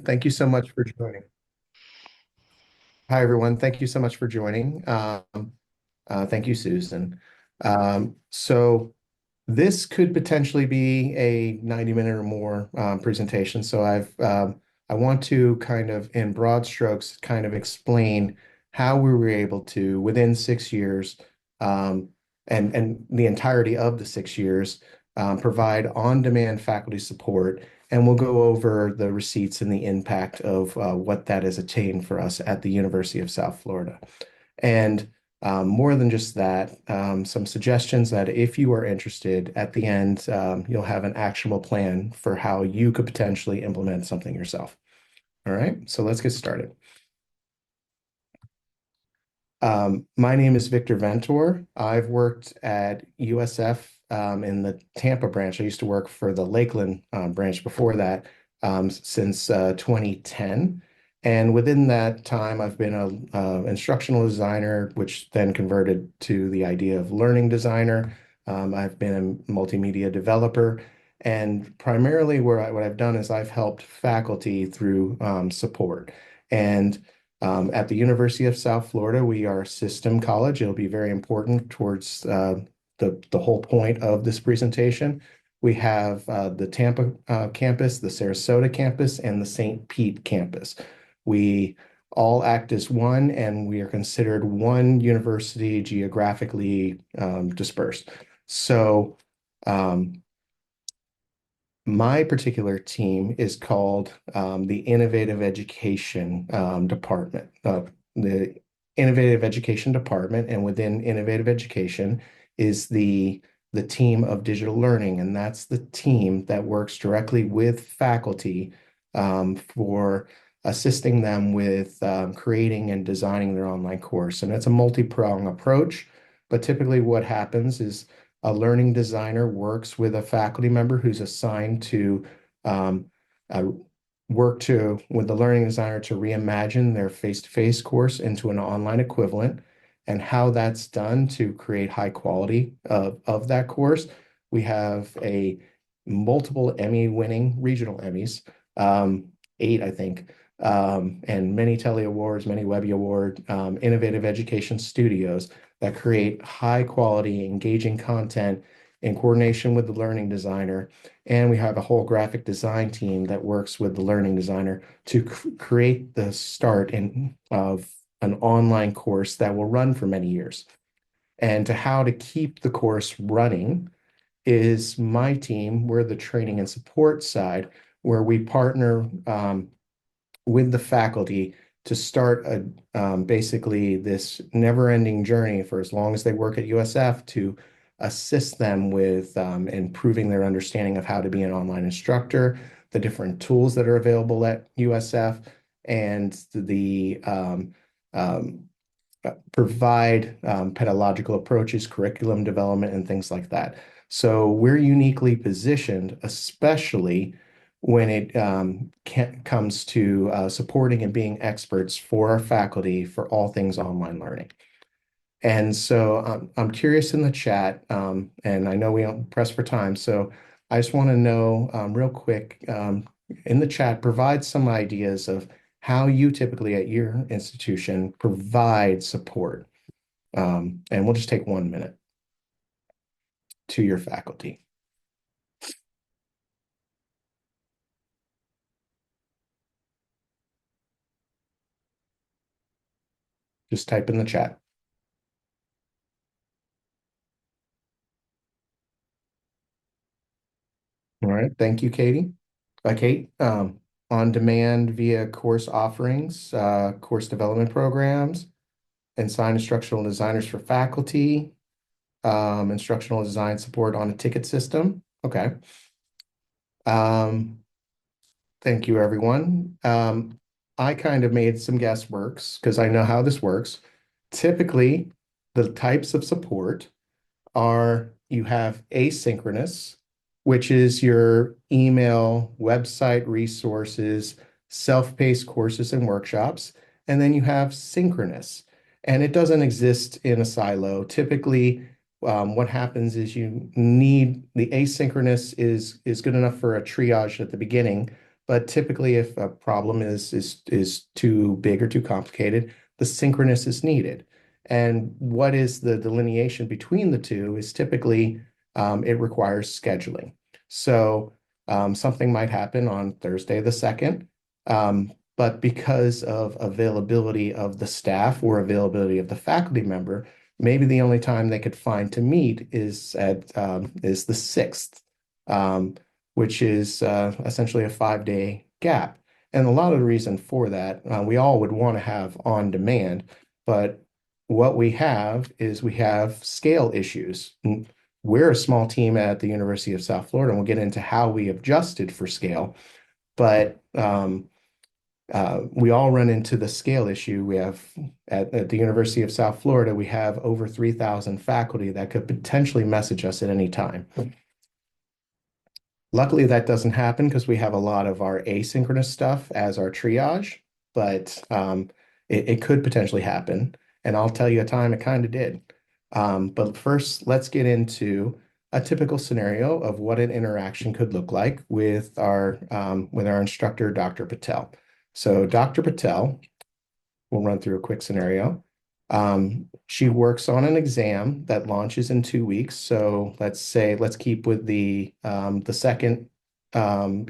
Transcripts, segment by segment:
Thank you so much for joining. Hi, everyone. Thank you so much for joining. Thank you, Susan. So this could potentially be a 90-minute or more presentation. So I want to kind of, in broad strokes, kind of explain how we were able to, within 6 years, um, and the entirety of the 6 years, provide on-demand faculty support. And we'll go over the receipts and the impact of what that has attained for us at the University of South Florida. And more than just that, some suggestions that if you are interested, at the end, you'll have an actionable plan for how you could potentially implement something yourself. All right, so let's get started. My name is Victor Ventor. I've worked at USF in the Tampa branch. I used to work for the Lakeland branch before that since 2010. And within that time, I've been an instructional designer, which then converted to the idea of learning designer. I've been a multimedia developer. And primarily what I've done is I've helped faculty through support. And at the University of South Florida, we are a system college. It'll be very important towards the whole point of this presentation. We have the Tampa campus, the Sarasota campus, and the St. Pete campus. We all act as one, and we are considered one university geographically dispersed. So my particular team is called the Innovative Education Department. The Innovative Education Department, and within Innovative Education is the team of digital learning, and that's the team that works directly with faculty for assisting them with creating and designing their online course. And it's a multi-pronged approach, but typically what happens is a learning designer works with a faculty member who's assigned to um, uh, with the learning designer to reimagine their face-to-face course into an online equivalent, and how that's done to create high quality of that course. We have a multiple Emmy winning regional Emmys, 8, I think, and many Telly Awards, many Webby Award, innovative education studios that create high quality, engaging content in coordination with the learning designer. And we have a whole graphic design team that works with the learning designer to create the of an online course that will run for many years. And to how to keep the course running is my team. We're the training and support side, where we partner with the faculty to start basically this never-ending journey for as long as they work at USF to assist them with improving their understanding of how to be an online instructor, the different tools that are available at USF, and the provide pedagogical approaches, curriculum development, and things like that. So we're uniquely positioned, especially when it comes to supporting and being experts for our faculty for all things online learning. And so I'm curious in the chat, and I know we don't press for time, so I just want to know real quick in the chat, provide some ideas of how you typically at your institution provide support. And we'll just take 1 minute to your faculty. Just type in the chat. All right, thank you, Katie. Kate, on demand via course offerings, course development programs, and sign instructional designers for faculty, instructional design support on a ticket system. Okay. Thank you, everyone. I kind of made some guessworks because I know how this works. Typically, the types of support are you have asynchronous, which is your email, website resources, self-paced courses and workshops, and then you have synchronous. And it doesn't exist in a silo. Typically, what happens is you need the asynchronous is good enough for a triage at the beginning, But typically, if a problem is too big or too complicated, the synchronous is needed. And what is the delineation between the two is typically it requires scheduling. So something might happen on Thursday the 2nd, but because of availability of the staff or availability of the faculty member, maybe the only time they could find to meet is the 6th, which is essentially a 5-day gap. And a lot of the reason for that, we all would want to have on demand, but what we have is we have scale issues. We're a small team at the University of South Florida, and we'll get into how we adjusted for scale. But we all run into the scale issue. We have at the University of South Florida, we have over 3,000 faculty that could potentially message us at any time. Luckily, that doesn't happen because we have a lot of our asynchronous stuff as our triage, but it could potentially happen. And I'll tell you a time it kind of did. But first, let's get into a typical scenario of what an interaction could look like with our instructor, Dr. Patel. So Dr. Patel, we'll run through a quick scenario. She works on an exam that launches in 2 weeks. So let's keep with the 2nd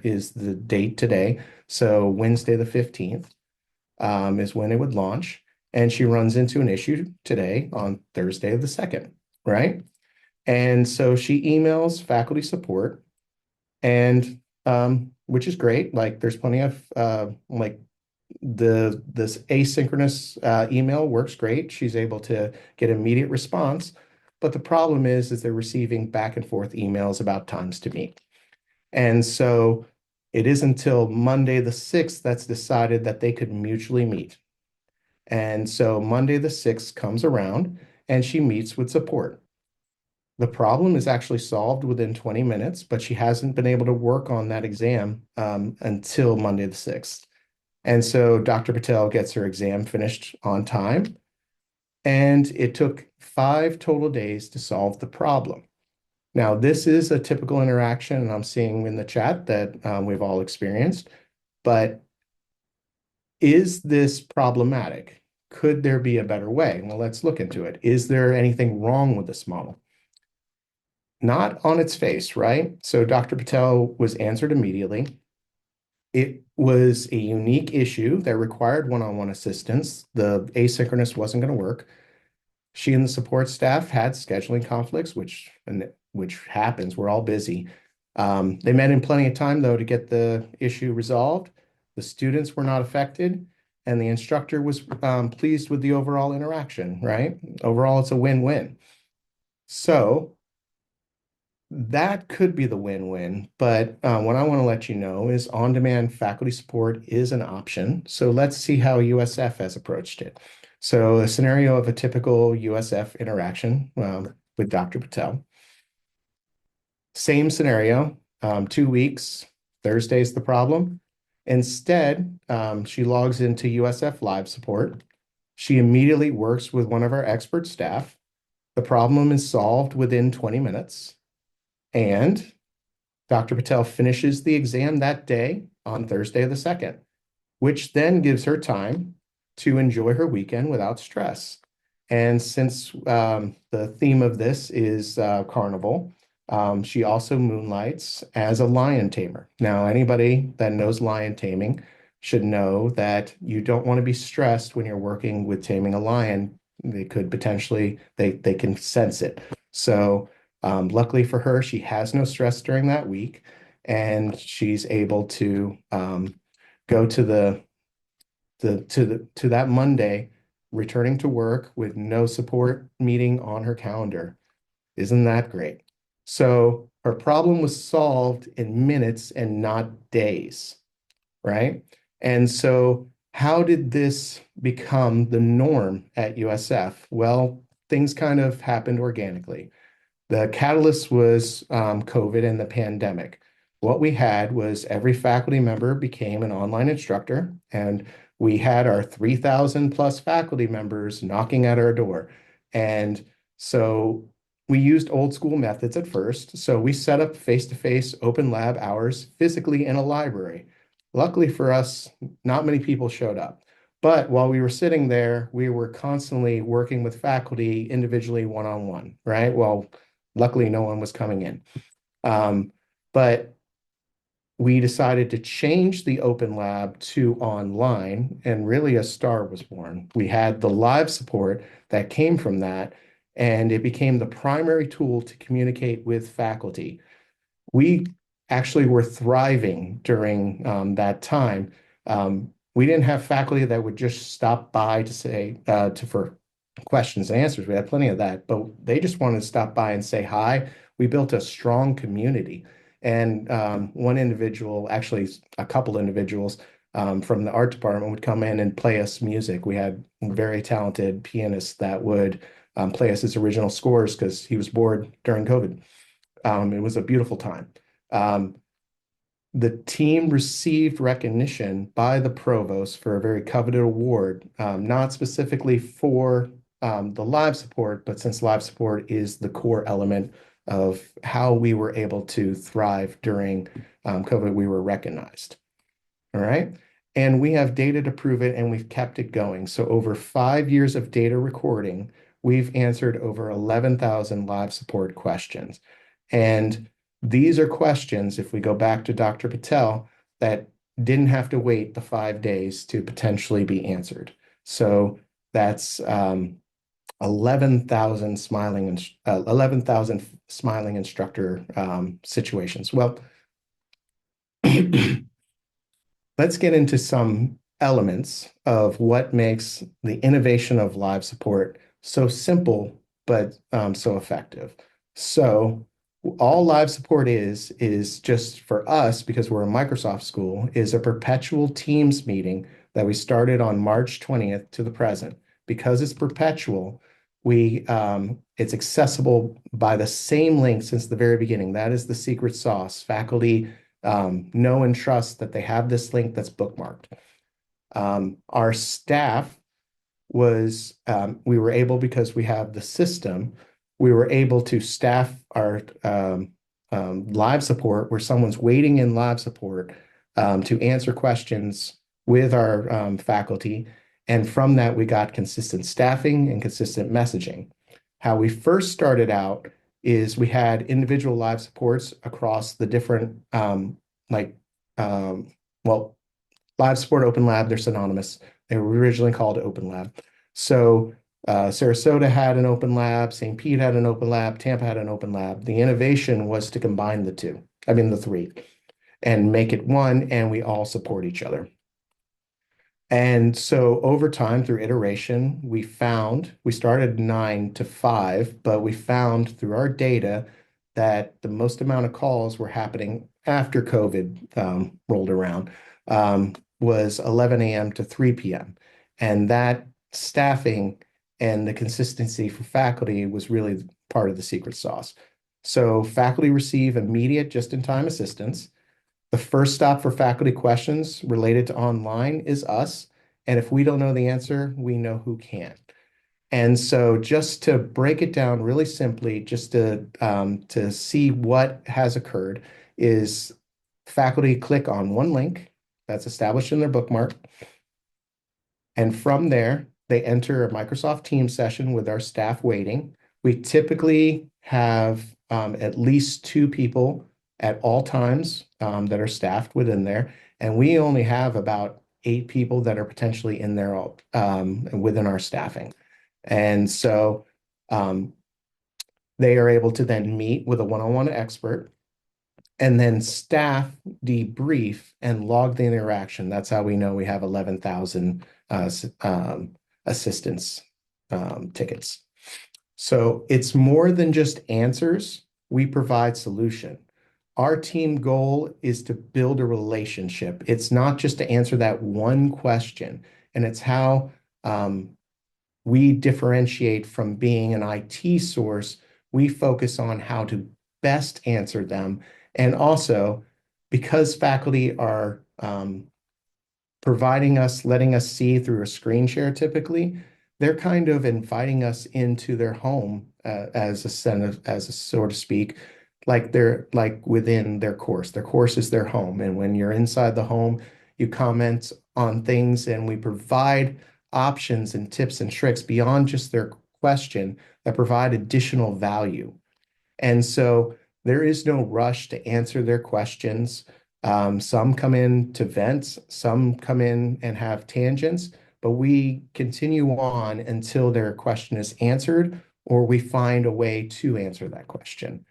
is the date today. So Wednesday the 15th is when it would launch. And she runs into an issue today on Thursday the 2nd, right? And so she emails faculty support, and which is great. Like there's plenty of like this asynchronous email works great. She's able to get immediate response, but the problem is they're receiving back and forth emails about times to meet. And so it is until Monday the 6th that's decided that they could mutually meet. And so Monday the 6th comes around and she meets with support. The problem is actually solved within 20 minutes, but she hasn't been able to work on that exam until Monday the 6th. And so Dr. Patel gets her exam finished on time, and it took 5 total days to solve the problem. Now, this is a typical interaction, and I'm seeing in the chat that we've all experienced, but is this problematic? Could there be a better way? Well, let's look into it. Is there anything wrong with this model? Not on its face, right? So Dr. Patel was answered immediately. It was a unique issue that required one-on-one assistance. The asynchronous wasn't going to work. She and the support staff had scheduling conflicts, which happens. We're all busy. They met in plenty of time, though, to get the issue resolved. The students were not affected, and the instructor was pleased with the overall interaction, right? Overall, it's a win-win. So that could be the win-win, but what I want to let you know is on-demand faculty support is an option. So let's see how USF has approached it. So a scenario of a typical USF interaction with Dr. Patel. Same scenario, 2 weeks, Thursday's the problem. Instead, she logs into USF Live support. She immediately works with one of our expert staff. The problem is solved within 20 minutes. And Dr. Patel finishes the exam that day on Thursday the 2nd, which then gives her time to enjoy her weekend without stress. And since the theme of this is carnival, she also moonlights as a lion tamer. Now, anybody that knows lion taming should know that you don't want to be stressed when you're working with taming a lion. They could potentially, they can sense it. So luckily for her, she has no stress during that week, and she's able to go to that Monday, returning to work with no support meeting on her calendar. Isn't that great? So her problem was solved in minutes and not days, right? And so how did this become the norm at USF? Well, things kind of happened organically. The catalyst was COVID and the pandemic. What we had was every faculty member became an online instructor, and we had our 3,000 plus faculty members knocking at our door. And so we used old school methods at first. So we set up face-to-face open lab hours physically in a library. Luckily for us, not many people showed up. But while we were sitting there, we were constantly working with faculty individually, one-on-one, right? Well, luckily no one was coming in. But we decided to change the open lab to online, and really a star was born. We had the live support that came from that, and it became the primary tool to communicate with faculty. We actually were thriving during that time. We didn't have faculty that would just stop by to say for questions and answers. We had plenty of that, but they just wanted to stop by and say hi. We built a strong community. And one individual, actually a couple individuals from the art department would come in and play us music. We had very talented pianists that would play us his original scores because he was bored during COVID. It was a beautiful time. Um, the team received recognition by the provost for a very coveted award, not specifically for the live support, but since live support is the core element of how we were able to thrive during COVID, we were recognized. All right. And we have data to prove it, and we've kept it going. So over 5 years of data recording, we've answered over 11,000 live support questions. And these are questions, if we go back to Dr. Patel, that didn't have to wait the 5 days to potentially be answered. So that's 11,000 smiling instructor situations. Well, let's get into some elements of what makes the innovation of live support so simple, but so effective. So all live support is just for us, because we're a Microsoft school, is a perpetual Teams meeting that we started on March 20th to the present. Because it's perpetual, it's accessible by the same link since the very beginning. That is the secret sauce. Faculty know and trust that they have this link that's bookmarked. Our staff we were able, because we have the system, we were able to staff our live support where someone's waiting in live support to answer questions with our faculty. And from that, we got consistent staffing and consistent messaging. How we first started out is we had individual live supports across the different, like, well, live support, open lab, they're synonymous. They were originally called open lab. So Sarasota had an open lab, St. Pete had an open lab, Tampa had an open lab. The innovation was to combine the three, and make it one, and we all support each other. And so over time, through iteration, we started 9 to 5, but we found through our data that the most amount of calls were happening after COVID rolled around, was 11 a.m. to 3 p.m. And that staffing and the consistency for faculty was really part of the secret sauce. So faculty receive immediate just-in-time assistance. The first stop for faculty questions related to online is us. And if we don't know the answer, we know who can. And so just to break it down really simply, just to see what has occurred, is faculty click on one link that's established in their bookmark. And from there, they enter a Microsoft Teams session with our staff waiting. We typically have at least 2 people at all times that are staffed within there. And we only have about 8 people that are potentially in there within our staffing. And so they are able to then meet with a one-on-one expert, and then staff debrief and log the interaction. That's how we know we have 11,000 assistance tickets. So it's more than just answers. We provide solution. Our team goal is to build a relationship. It's not just to answer that one question. And it's how we differentiate from being an IT source. We focus on how to best answer them. And also, because faculty are providing us, letting us see through a screen share typically, they're kind of inviting us into their home as a so to speak, like they're like within their course. Their course is their home. And when you're inside the home, you comment on things, and we provide options and tips and tricks beyond just their question that provide additional value. And so there is no rush to answer their questions. Some come in to vent, some come in and have tangents, but we continue on until their question is answered or we find a way to answer that question.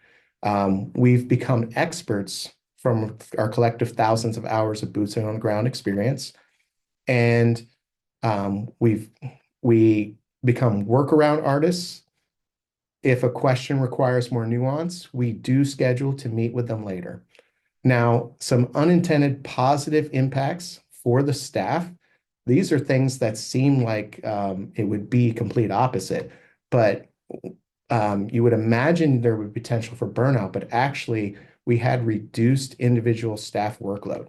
We've become experts from our collective thousands of hours of boots on the ground experience, and we become workaround artists. If a question requires more nuance, we do schedule to meet with them later. Now, some unintended positive impacts for the staff. These are things that seem like it would be complete opposite, but you would imagine there would be potential for burnout, but actually we had reduced individual staff workload.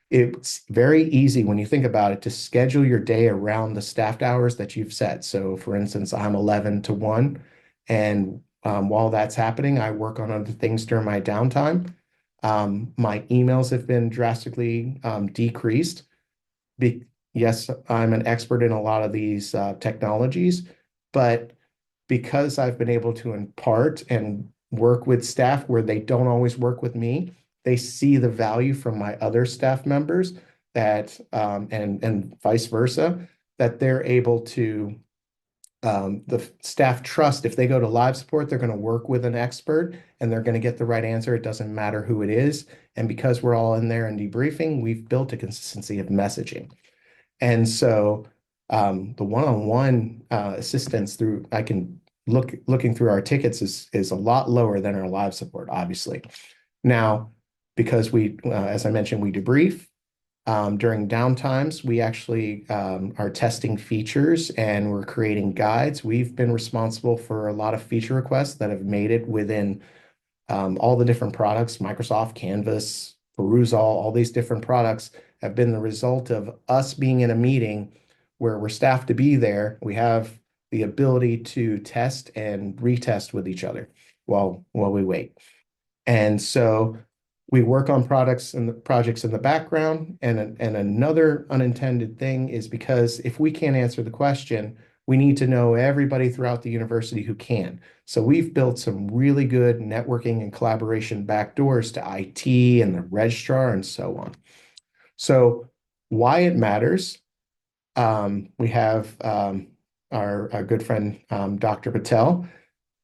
It's very easy when you think about it to schedule your day around the staffed hours that you've set. So for instance, I'm 11 to 1, and while that's happening, I work on other things during my downtime. My emails have been drastically decreased. Be yes, I'm an expert in a lot of these technologies, but because I've been able to impart and work with staff where they don't always work with me, they see the value from my other staff members that and vice versa, that they're able to the staff trust if they go to live support, they're going to work with an expert and they're going to get the right answer. It doesn't matter who it is. And because we're all in there and debriefing, we've built a consistency of messaging. And so the one-on-one assistance through I can looking through our tickets is a lot lower than our live support, obviously. Now, because we, as I mentioned, we debrief. During downtimes, we actually are testing features and we're creating guides. We've been responsible for a lot of feature requests that have made it within all the different products, Microsoft, Canvas, Perusall, all these different products have been the result of us being in a meeting where we're staffed to be there. We have the ability to test and retest with each other while we wait. And so we work on products and the projects in the background. And another unintended thing is because if we can't answer the question, we need to know everybody throughout the university who can. So we've built some really good networking and collaboration backdoors to IT and the registrar and so on. So why it matters, we have our good friend, Dr. Patel,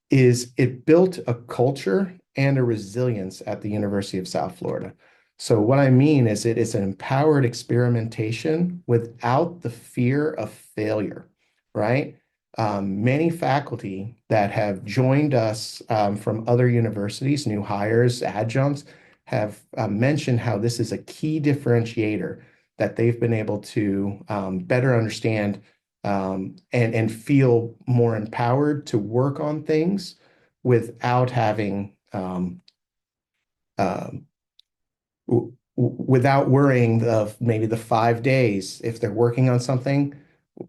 is it built a culture and a resilience at the University of South Florida. So what I mean is it is an empowered experimentation without the fear of failure, right? Many faculty that have joined us from other universities, new hires, adjuncts, have mentioned how this is a key differentiator that they've been able to better understand and feel more empowered to work on things without having without worrying of maybe the 5 days. If they're working on something,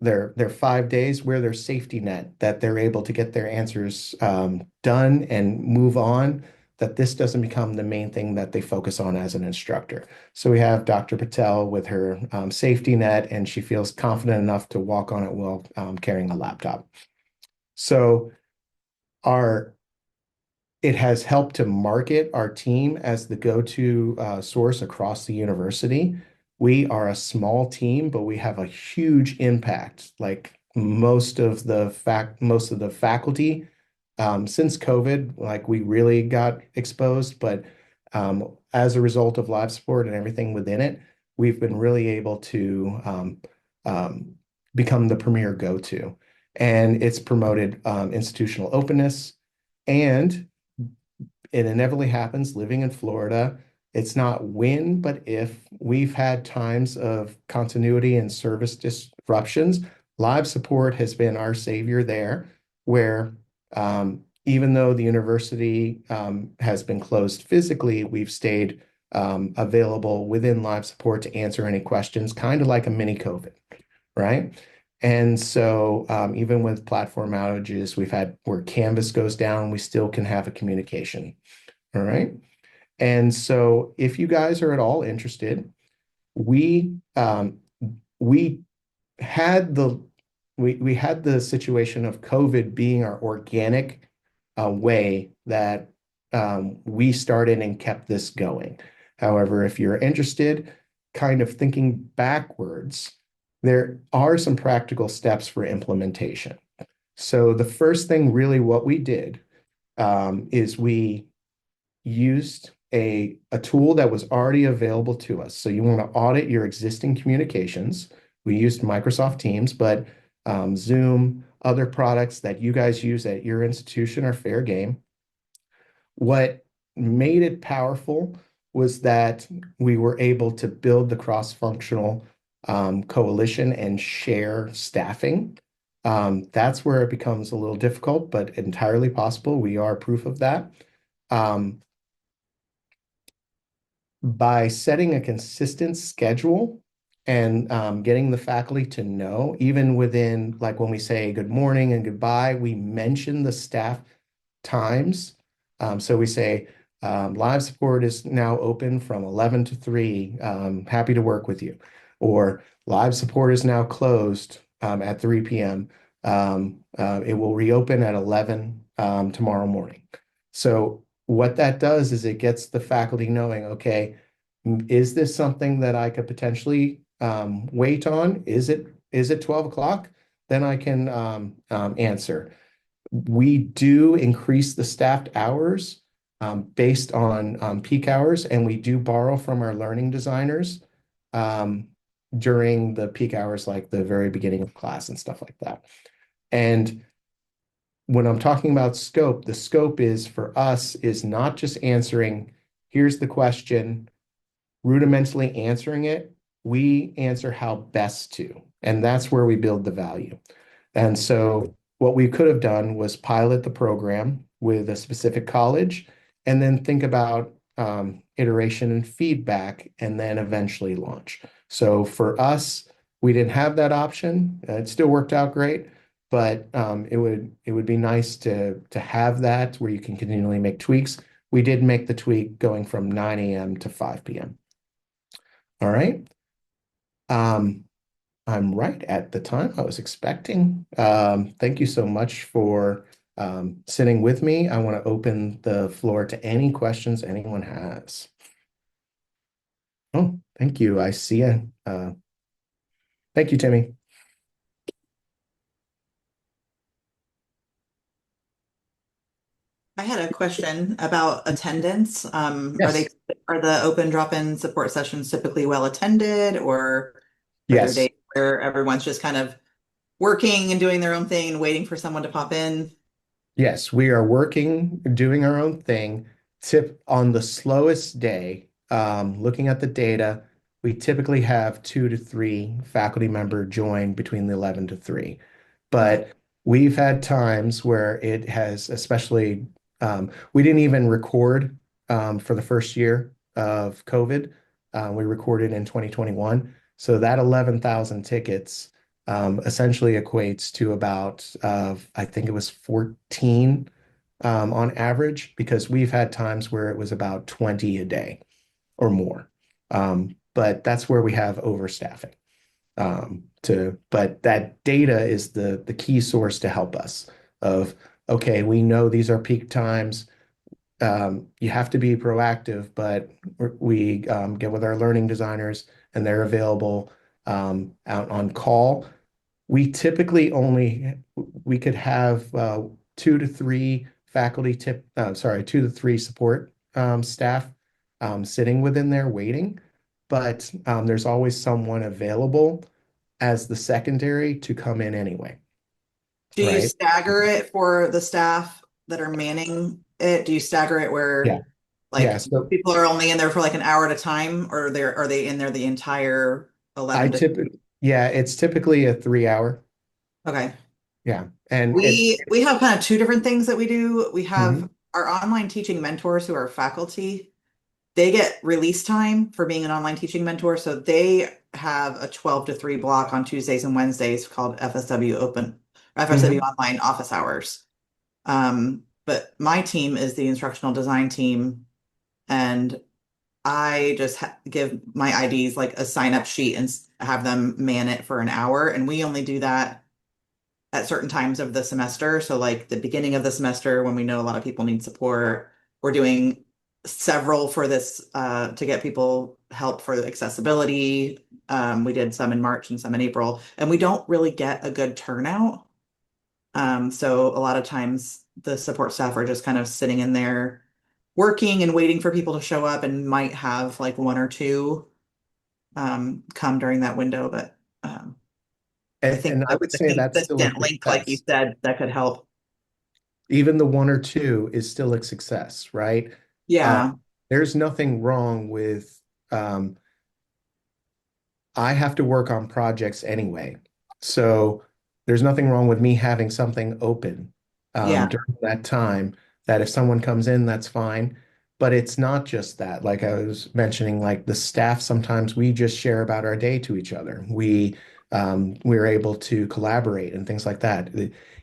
their 5 days where their safety net that they're able to get their answers done and move on, that this doesn't become the main thing that they focus on as an instructor. So we have Dr. Patel with her safety net, and she feels confident enough to walk on it while carrying a laptop. So our it has helped to market our team as the go-to source across the university. We are a small team, but we have a huge impact. Like most of the faculty since COVID, like we really got exposed, but as a result of live support and everything within it, we've been really able to become the premier go-to. And it's promoted institutional openness, and it inevitably happens living in Florida. It's not when, but if we've had times of continuity and service disruptions, live support has been our savior there, where even though the university has been closed physically, we've stayed available within live support to answer any questions, kind of like a mini COVID, right? And so even with platform outages, we've had where Canvas goes down, we still can have a communication. All right. And so if you guys are at all interested, we we had the we had the situation of COVID being our organic way that we started and kept this going. However, if you're interested, kind of thinking backwards, there are some practical steps for implementation. So the first thing, really, what we did is we used a tool that was already available to us. So you want to audit your existing communications. We used Microsoft Teams, but Zoom, other products that you guys use at your institution are fair game. What made it powerful was that we were able to build the cross-functional coalition and share staffing. That's where it becomes a little difficult, but entirely possible. We are proof of that. Um, by setting a consistent schedule and getting the faculty to know, even within, like when we say good morning and goodbye, we mention the staff times. So we say, live support is now open from 11 to 3. Happy to work with you. Or live support is now closed at 3 p.m. It will reopen at 11 tomorrow morning. So what that does is it gets the faculty knowing, okay, is this something that I could potentially wait on? Is it 12 o'clock? Then I can answer. We do increase the staffed hours based on peak hours, and we do borrow from our learning designers um, during the peak hours, like the very beginning of class and stuff like that. And when I'm talking about scope, the scope is for us is not just answering, here's the question, rudimentally answering it. We answer how best to, and that's where we build the value. And so what we could have done was pilot the program with a specific college and then think about iteration and feedback and then eventually launch. So for us, we didn't have that option. It still worked out great, but it would be nice to have that where you can continually make tweaks. We did make the tweak going from 9 a.m. to 5 p.m. All right. Um, I'm right at the time I was expecting. Thank you so much for sitting with me. I want to open the floor to any questions anyone has. Oh, thank you. I see it. Thank you, Timmy. I had a question about attendance. Yes. Are the open drop-in support sessions typically well attended, or are there Yes. days where everyone's just kind of working and doing their own thing and waiting for someone to pop in? Yes, we are working, doing our own thing. Tip on the slowest day, looking at the data, we typically have 2 to 3 faculty member join between the 11 to 3. Okay. But we've had times where it has, especially, we didn't even record for the first year of COVID. We recorded in 2021. So that 11,000 tickets essentially equates to about, I think it was 14 on average, because we've had times where it was about 20 a day or more. But that's where we have overstaffing. But that data is the key source to help us of, okay, we know these are peak times. You have to be proactive, but we get with our learning designers and they're available out on call. We could have 2 to 3 faculty sorry, 2 to 3 support staff sitting within there waiting, but there's always someone available as the secondary to come in anyway, Do you right? stagger it for the staff that are manning it? Do you stagger it Yeah. where Yeah. like So people are only in there for like an hour at a time, or are they in there the entire I 11 to? typically, yeah, it's typically a 3 hour. Okay. Yeah. And it, We have kind of two different things that we do. We have mhm, our online teaching mentors who are faculty. They get release time for being an online teaching mentor. So they have a 12 to 3 block on Tuesdays and Wednesdays called FSW Open, FSW mhm. Online Office Hours. But my team is the instructional design team, and I just give my IDs like a sign up sheet and have them man it for an hour. And we only do that at certain times of the semester. So, like the beginning of the semester, when we know a lot of people need support, we're doing several for this to get people help for accessibility. We did some in March and some in April, and we don't really get a good turnout. So a lot of times the support staff are just kind of sitting in there working and waiting for people to show up and might have like one or two come during that window. But I think And I would the say that's still a consistent link, like you success. said, that could help. Even the one or two is still a success, right? Uh, Yeah. there's nothing wrong with I have to work on projects anyway. So there's nothing wrong with me having something open Yeah. during that time that if someone comes in, that's fine. But it's not just that. Like I was mentioning, like the staff, sometimes we just share about our day to each other. We're able to collaborate and things like that.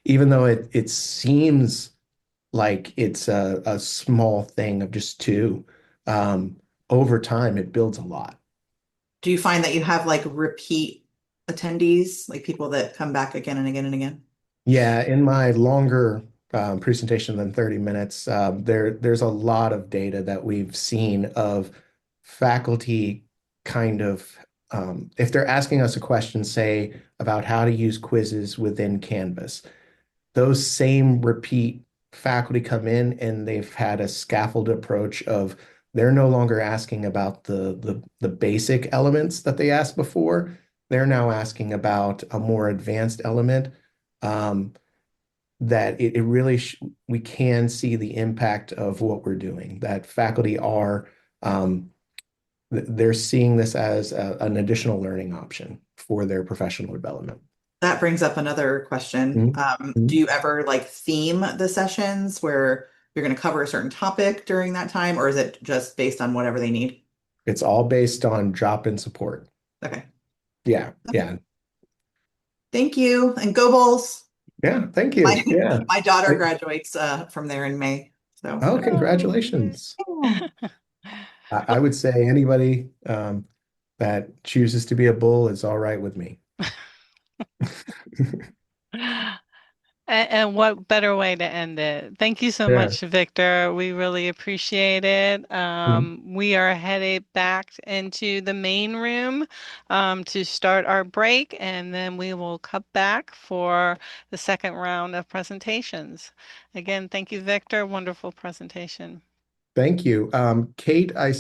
Even though it seems like it's a small thing of just two, um, over time it builds a lot. Do you find that you have like repeat attendees, like people that come back again and again and again? Yeah, in my longer presentation than 30 minutes, there's a lot of data that we've seen of faculty kind of if they're asking us a question, say about how to use quizzes within Canvas, those same repeat faculty come in and they've had a scaffold approach of they're no longer asking about the basic elements that they asked before. They're now asking about a more advanced element. Um, that it really we can see the impact of what we're doing, that faculty are they're seeing this as an additional learning option for their professional development. That brings up another question. Mhm. Do Mhm. you ever like theme the sessions where you're going to cover a certain topic during that time, or is it just based on whatever they need? It's all based on drop-in support. Okay. Yeah, Okay. yeah, Thank you. And go Bulls. yeah. Thank My you. Yeah. my daughter I- graduates from there in May. So oh, yep. Oh, yay. congratulations. I would say anybody that chooses to be a bull is all right with me. And what better way to end it? Thank you so Yeah. much, Victor. We really appreciate it. Mhm. We are headed back into the main room to start our break, and then we will come back for the second round of presentations. Again, thank you, Victor. Wonderful presentation. Thank you. Kate, we